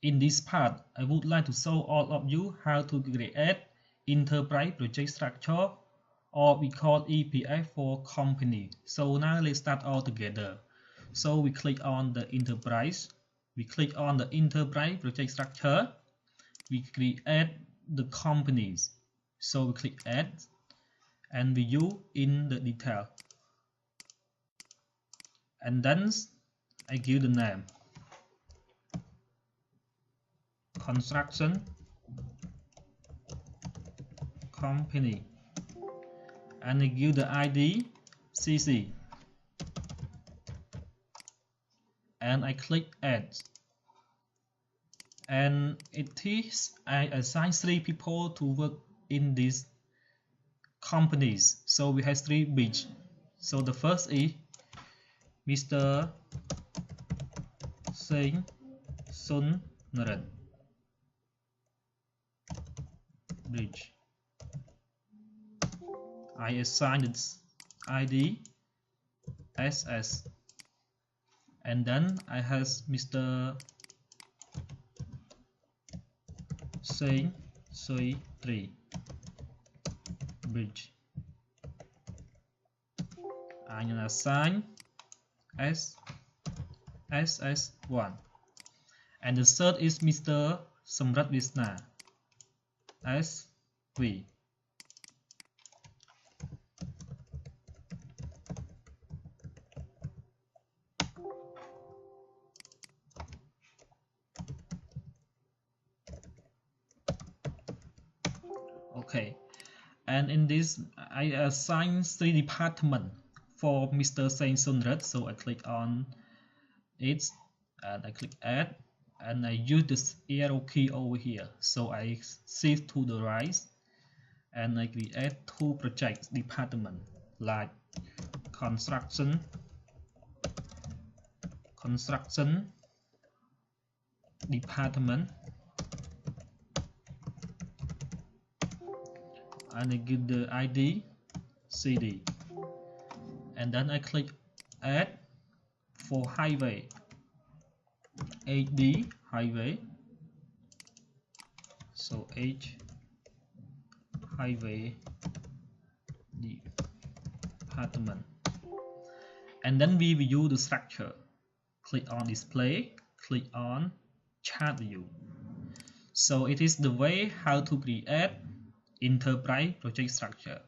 In this part, I would like to show all of you how to create enterprise project structure, or we call EPF for company. So now let's start all together. So we click on the enterprise. We click on the enterprise project structure. We create the companies. So we click add and we view in the detail. And then I give the name construction company, and I give the ID CC, and I click add, and it is I assign 3 people to work in these companies. So we have 3 beach. So the first is Mr. khengsengngon bridge. I assign its ID SS, and then I have Mr. khengsengngon bridge. I assign SS1, and the third is Mr. Samrat SV. Okay, and in this I assign 3 departments for Mr. khengsengngon. So I click on it and I click add, and I use this arrow key over here. So I shift to the right and I create 2 project departments like construction department, and I give the ID CD, and then I click add for highway HD highway. So H highway department, and then we view the structure. Click on display, click on chart view. So it is the way how to create enterprise project structure.